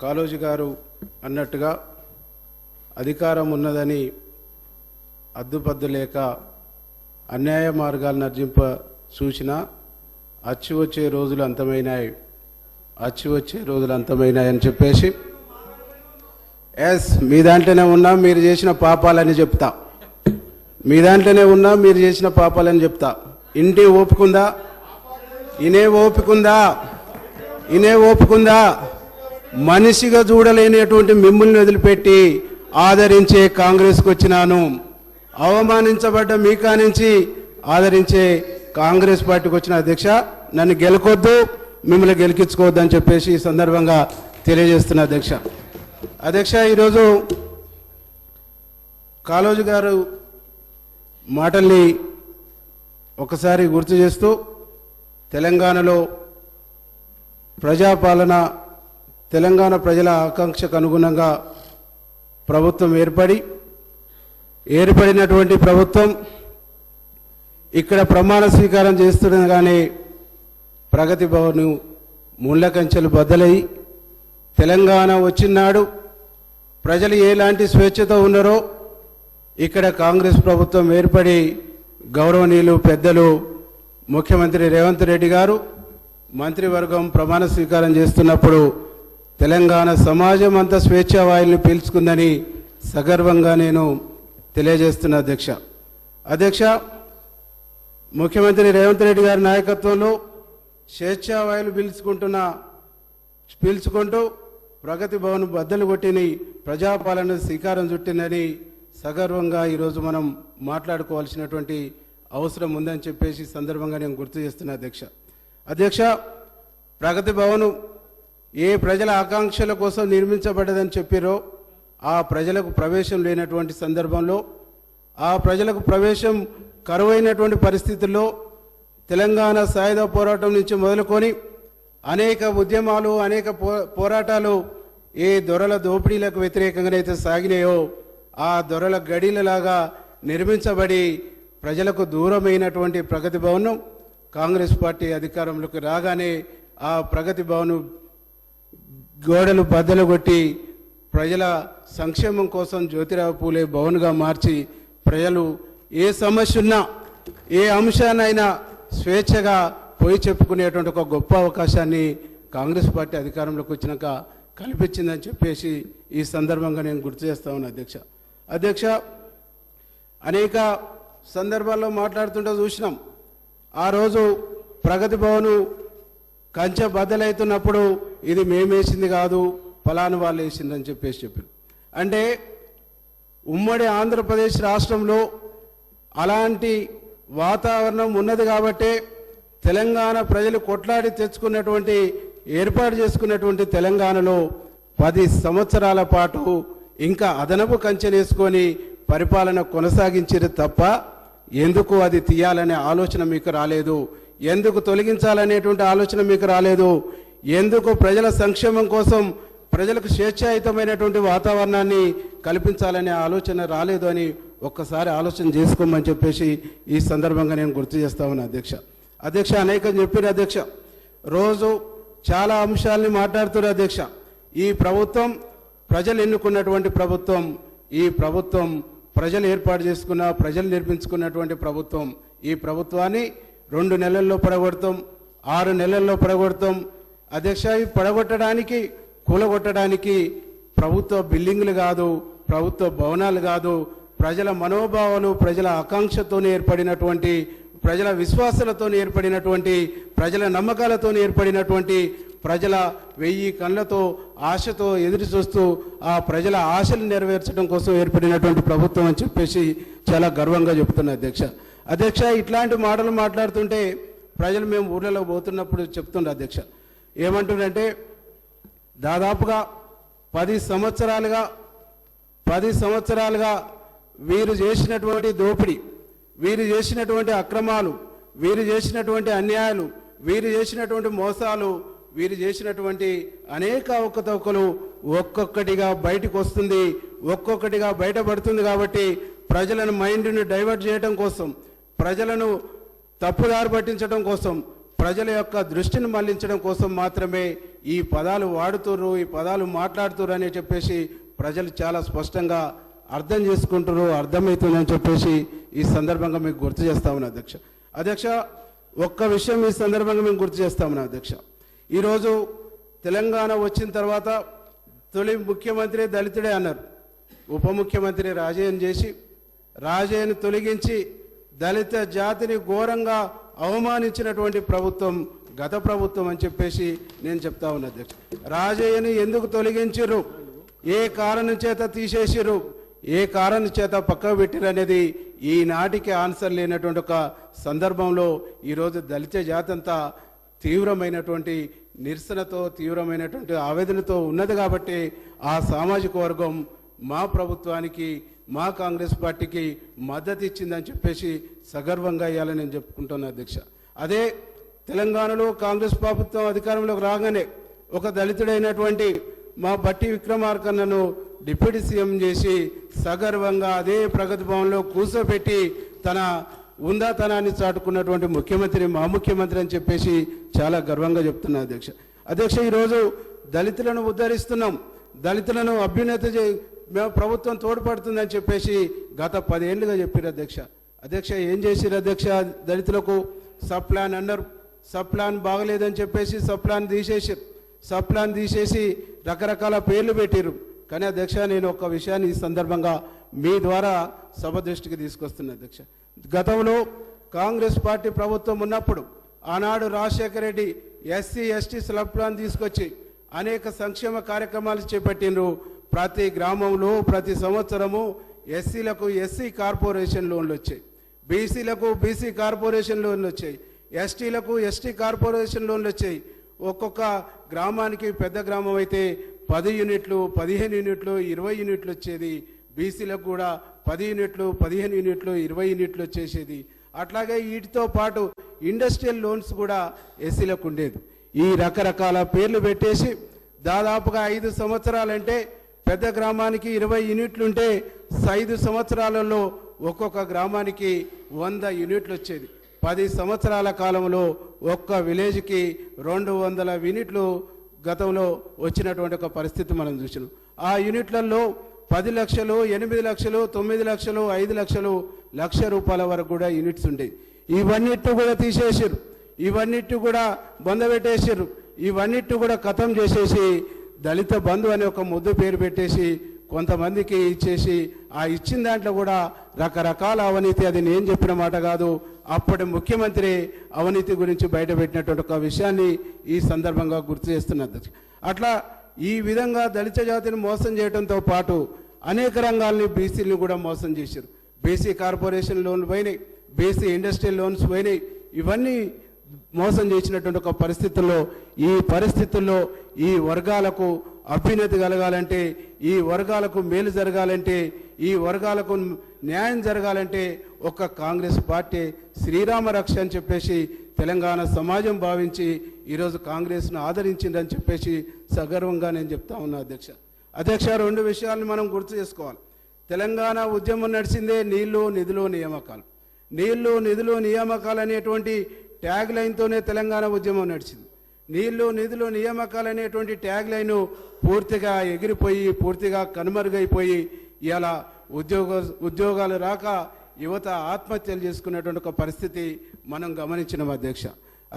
కాళోజీ గారు అన్నట్టుగా అధికారం ఉన్నదని అద్దుపద్దు లేక అన్యాయ మార్గాలను అర్జింప సూచన అచ్చి వచ్చే రోజులు అంతమైనాయి అని చెప్పేసి మీ దాంట్లోనే ఉన్నా మీరు చేసిన పాపాలని చెప్తా ఇంటి ఓపికందా ఇనే ఓపికందా మనిషిగా చూడలేనటువంటి మిమ్మల్ని వదిలిపెట్టి ఆదరించే కాంగ్రెస్కి వచ్చినాను. అవమానించబడ్డ మీ కానించి ఆదరించే కాంగ్రెస్ పార్టీకి వచ్చిన అధ్యక్ష, నన్ను గెలకొద్దు, మిమ్మల్ని గెలికించుకోవద్దు అని చెప్పేసి ఈ సందర్భంగా తెలియజేస్తున్నా అధ్యక్ష. ఈరోజు కాళోజీ గారు మాటల్ని ఒకసారి గుర్తు చేస్తూ తెలంగాణలో ప్రజాపాలన, తెలంగాణ ప్రజల ఆకాంక్షకు అనుగుణంగా ప్రభుత్వం ఏర్పడినటువంటి ప్రభుత్వం ఇక్కడ ప్రమాణ స్వీకారం చేస్తుండగానే ప్రగతి భవన్ ముళ్ళ కంచెలు బద్దలై తెలంగాణ వచ్చినాడు ప్రజలు ఎలాంటి స్వేచ్ఛతో ఉన్నారో ఇక్కడ కాంగ్రెస్ ప్రభుత్వం ఏర్పడి గౌరవనీయులు పెద్దలు ముఖ్యమంత్రి రేవంత్ రెడ్డి గారు మంత్రివర్గం ప్రమాణ స్వీకారం చేస్తున్నప్పుడు తెలంగాణ సమాజం అంతా స్వేచ్ఛా వాయుల్ని పీల్చుకుందని సగర్వంగా నేను తెలియజేస్తున్నా అధ్యక్ష. ముఖ్యమంత్రి రేవంత్ రెడ్డి గారి నాయకత్వంలో స్వేచ్ఛా వాయులు పీల్చుకుంటూ ప్రగతి భవన్ బద్దలు కొట్టిని ప్రజాపాలన శ్రీకారం చుట్టిందని సగర్వంగా ఈరోజు మనం మాట్లాడుకోవాల్సినటువంటి అవసరం ఉందని చెప్పేసి సందర్భంగా నేను గుర్తు చేస్తున్నా అధ్యక్ష. ప్రగతి భవన్ ఏ ప్రజల ఆకాంక్షల కోసం నిర్మించబడ్డదని చెప్పారో ఆ ప్రజలకు ప్రవేశం లేనటువంటి సందర్భంలో, ఆ ప్రజలకు ప్రవేశం కరువైనటువంటి పరిస్థితుల్లో తెలంగాణ సాయుధ పోరాటం నుంచి మొదలుకొని అనేక ఉద్యమాలు, అనేక పోరాటాలు ఏ దొరల దోపిడీలకు వ్యతిరేకంగానైతే సాగినాయో ఆ దొరల గడిలలాగా నిర్మించబడి ప్రజలకు దూరమైనటువంటి ప్రగతి భవన్ కాంగ్రెస్ పార్టీ అధికారంలోకి రాగానే ఆ ప్రగతి భవన్ గోడలు బద్దలు కొట్టి ప్రజల సంక్షేమం కోసం జ్యోతిరావు పూలే భవన్గా మార్చి ప్రజలు ఏ సమస్య ఉన్నా, ఏ అంశాన్నైనా స్వేచ్ఛగా పోయి చెప్పుకునేటువంటి ఒక గొప్ప అవకాశాన్ని కాంగ్రెస్ పార్టీ అధికారంలోకి వచ్చినాక కల్పించిందని చెప్పేసి ఈ సందర్భంగా నేను గుర్తు చేస్తా ఉన్నా అధ్యక్ష. అనేక సందర్భాల్లో మాట్లాడుతుంటే చూసినాం. ఆ రోజు ప్రగతి భవన్ కంచె బద్దలవుతున్నప్పుడు ఇది మేమేసింది కాదు, ఫలాను వాళ్ళు వేసిందని చెప్పారు. అంటే ఉమ్మడి ఆంధ్రప్రదేశ్ రాష్ట్రంలో అలాంటి వాతావరణం ఉన్నది కాబట్టే తెలంగాణ ప్రజలు కొట్లాడి తెచ్చుకున్నటువంటి, ఏర్పాటు చేసుకున్నటువంటి తెలంగాణలో 10 సంవత్సరాల పాటు ఇంకా అదనపు కంచెనేసుకొని పరిపాలన కొనసాగించారు తప్ప ఎందుకు అది తీయాలనే ఆలోచన మీకు రాలేదు, ఎందుకు తొలగించాలనేటువంటి ఆలోచన మీకు రాలేదు, ఎందుకు ప్రజల సంక్షేమం కోసం ప్రజలకు స్వేచ్ఛాయుతమైనటువంటి వాతావరణాన్ని కల్పించాలనే ఆలోచన రాలేదు అని ఒక్కసారి ఆలోచన చేసుకోమని చెప్పేసి ఈ సందర్భంగా నేను గుర్తు చేస్తా ఉన్నా అధ్యక్ష. అనేకం చెప్పారు అధ్యక్ష, రోజు చాలా అంశాలని మాట్లాడుతున్నారు అధ్యక్ష. ఈ ప్రభుత్వం ప్రజలు ఎన్నుకున్నటువంటి ప్రభుత్వం, ఈ ప్రభుత్వం ప్రజలు ఏర్పాటు చేసుకున్న, ప్రజలు నిర్మించుకున్నటువంటి ప్రభుత్వం. ఈ ప్రభుత్వాన్ని 2 నెలల్లో పడగొడతాం, 6 నెలల్లో పడగొడతాం అధ్యక్ష. ఈ పడగొట్టడానికి, కూలగొట్టడానికి ప్రభుత్వ బిల్డింగ్లు కాదు, ప్రభుత్వ భవనాలు కాదు, ప్రజల మనోభావాలు, ప్రజల ఆకాంక్షతో ఏర్పడినటువంటి, ప్రజల విశ్వాసాలతో ఏర్పడినటువంటి, ప్రజల నమ్మకాలతో ఏర్పడినటువంటి, ప్రజల 1000 కళ్ళతో ఆశతో ఎదురు చూస్తూ ఆ ప్రజల ఆశలు నెరవేర్చడం కోసం ఏర్పడినటువంటి ప్రభుత్వం అని చెప్పేసి చాలా గర్వంగా చెప్తున్నా అధ్యక్ష. ఇట్లాంటి మాటలు మాట్లాడుతుంటే ప్రజలు మేము ఊళ్ళలో పోతున్నప్పుడు చెప్తుండే అధ్యక్ష, ఏమంటుండంటే దాదాపుగా 10 సంవత్సరాలుగా వీరు చేసినటువంటి దోపిడీ, వీరు చేసినటువంటి అక్రమాలు, వీరు చేసినటువంటి అన్యాయాలు, వీరు చేసినటువంటి మోసాలు, వీరు చేసినటువంటి అనేక అవకతవకలు ఒక్కొక్కటిగా బయటకు వస్తుంది, ఒక్కొక్కటిగా బయటపడుతుంది. కాబట్టి ప్రజలను మైండ్ని డైవర్ట్ చేయడం కోసం, ప్రజలను తప్పుదారి పట్టించడం కోసం, ప్రజల యొక్క దృష్టిని మళ్లించడం కోసం మాత్రమే ఈ పదాలు వాడుతుర్రు, ఈ పదాలు మాట్లాడుతుర్రు అని చెప్పేసి ప్రజలు చాలా స్పష్టంగా అర్థం చేసుకుంటారు, అర్థమవుతుందని చెప్పేసి ఈ సందర్భంగా మీకు గుర్తు చేస్తా ఉన్నా అధ్యక్ష. అధ్యక్ష, ఒక్క విషయం ఈ సందర్భంగా మేము గుర్తు చేస్తా ఉన్నా అధ్యక్ష. ఈరోజు తెలంగాణ వచ్చిన తర్వాత తొలి ముఖ్యమంత్రి దళితుడే అన్నారు. ఉప ముఖ్యమంత్రి రాజయ్యను చేసి రాజయ్యను తొలగించి దళిత జాతిని ఘోరంగా అవమానించినటువంటి ప్రభుత్వం గత ప్రభుత్వం అని చెప్పేసి నేను చెప్తా ఉన్నా అధ్యక్ష. రాజయ్యని ఎందుకు తొలగించిర్రు, ఏ కారణం చేత తీసేసిర్రు, ఏ కారణం చేత పక్కకు పెట్టిరు అనేది ఈనాటికి ఆన్సర్ లేనటువంటి ఒక సందర్భంలో ఈరోజు దళిత జాతి అంతా తీవ్రమైనటువంటి నిరసనతో, తీవ్రమైనటువంటి ఆవేదనతో ఉన్నది. కాబట్టి ఆ సామాజిక వర్గం మా ప్రభుత్వానికి, మా కాంగ్రెస్ పార్టీకి మద్దతు ఇచ్చిందని చెప్పేసి సగర్వంగా ఇవ్వాలని నేను చెప్పుకుంటున్నా అధ్యక్ష. అదే తెలంగాణలో కాంగ్రెస్ ప్రభుత్వం అధికారంలోకి రాగానే ఒక దళితుడైనటువంటి మా బట్టి విక్రమార్కన్నను డిప్యూటీ సీఎం చేసి సగర్వంగా అదే ప్రగతి భవన్లో కూర్చోబెట్టి తన ఉందాతనాన్ని చాటుకున్నటువంటి ముఖ్యమంత్రి మా ముఖ్యమంత్రి అని చెప్పేసి చాలా గర్వంగా చెప్తున్నా అధ్యక్ష. అధ్యక్ష, ఈరోజు దళితులను ఉద్ధరిస్తున్నాం, దళితులను అభ్యున్నతి మేము ప్రభుత్వం తోడ్పడుతుందని చెప్పేసి గత 10 ఏళ్ళుగా చెప్పారు అధ్యక్ష. అధ్యక్ష, ఏం చేసిరు అధ్యక్ష? దళితులకు సబ్ ప్లాన్ అన్నారు, సబ్ ప్లాన్ బాగలేదని చెప్పేసి సబ్ ప్లాన్ తీసేసారు. సబ్ ప్లాన్ తీసేసి రకరకాల పేర్లు పెట్టారు. కానీ అధ్యక్ష, నేను ఒక విషయాన్ని ఈ సందర్భంగా మీ ద్వారా సభ దృష్టికి తీసుకొస్తున్నా అధ్యక్ష. గతంలో కాంగ్రెస్ పార్టీ ప్రభుత్వం ఉన్నప్పుడు ఆనాడు Rajasekhara Reddy SC ST sub plan తీసుకొచ్చి అనేక సంక్షేమ కార్యక్రమాలు చేపట్టిండ్రు. ప్రతి గ్రామంలో ప్రతి సంవత్సరము ఎస్సీలకు ఎస్సీ కార్పొరేషన్ లోన్లు వచ్చాయి, బీసీలకు బీసీ కార్పొరేషన్ లోన్లు వచ్చాయి, ఎస్టీలకు ఎస్టీ కార్పొరేషన్ లోన్లు వచ్చాయి. ఒక్కొక్క గ్రామానికి పెద్ద గ్రామం అయితే 10 యూనిట్లు, 15 యూనిట్లు, 20 యూనిట్లు వచ్చేది. బీసీలకు కూడా 10 యూనిట్లు, 15 యూనిట్లు, 20 యూనిట్లు వచ్చేసేది. అట్లాగే వీటితో పాటు ఇండస్ట్రియల్ లోన్స్ కూడా ఎస్సీలకు ఉండేది. ఈ రకరకాల పేర్లు పెట్టేసి దాదాపుగా 5 సంవత్సరాలంటే పెద్ద గ్రామానికి 20 యూనిట్లు ఉంటే 5 సంవత్సరాలలో ఒక్కొక్క గ్రామానికి 100 యూనిట్లు వచ్చేది. 10 సంవత్సరాల కాలంలో ఒక్క విలేజ్కి 200 యూనిట్లు గతంలో వచ్చినటువంటి ఒక పరిస్థితి మనం చూసినాం. ఆ యూనిట్లలో 10 లక్షలు, 8 లక్షలు, 9 లక్షలు, 5 లక్షలు, ₹1,00,000 వరకు కూడా యూనిట్స్ ఉండేవి. ఇవన్నిటి కూడా తీసేసారు, ఇవన్నిటి కూడా బొందబెట్టేసారు, ఇవన్నిటి కూడా ఖతం చేసేసి దళిత బంధు అనే ఒక ముద్దు పేరు పెట్టేసి కొంతమందికి ఇచ్చేసి ఆ ఇచ్చిన దాంట్లో కూడా రకరకాల అవినీతి, అది నేను చెప్పిన మాట కాదు, అప్పటి ముఖ్యమంత్రి అవినీతి గురించి బయటపెట్టినటువంటి ఒక విషయాన్ని ఈ సందర్భంగా గుర్తు చేస్తున్నారు. అట్లా ఈ విధంగా దళిత జాతిని మోసం చేయడంతో పాటు అనేక రంగాల్ని బీసీలను కూడా మోసం చేశారు. బీసీ కార్పొరేషన్ లోన్లు పోయినాయి, బీసీ ఇండస్ట్రియల్ లోన్స్ పోయినాయి. ఇవన్నీ మోసం చేసినటువంటి ఒక పరిస్థితుల్లో ఈ వర్గాలకు అభ్యున్నతి కలగాలంటే, ఈ వర్గాలకు మేలు జరగాలంటే, ఈ వర్గాలకు న్యాయం జరగాలంటే ఒక కాంగ్రెస్ పార్టీ శ్రీరామ రక్ష అని చెప్పేసి తెలంగాణ సమాజం భావించి ఈరోజు కాంగ్రెస్ను ఆదరించిందని చెప్పేసి సగర్వంగా నేను చెప్తా ఉన్నా అధ్యక్ష. అధ్యక్ష, 2 విషయాలను మనం గుర్తు చేసుకోవాలి. తెలంగాణ ఉద్యమం నడిచిందే నీళ్లు నిధులు నియామకాలు. నీళ్లు నిధులు నియామకాలు అనేటువంటి ట్యాగ్ లైన్తోనే తెలంగాణ ఉద్యమం నడిచింది. నీళ్లు నిధులు నియామకాలు అనేటువంటి ట్యాగ్ లైన్ పూర్తిగా ఎగిరిపోయి, పూర్తిగా కనుమరుగైపోయి ఇలా ఉద్యోగాలు రాక యువత ఆత్మహత్యలు చేసుకునేటువంటి ఒక పరిస్థితి మనం గమనించినాం అధ్యక్ష.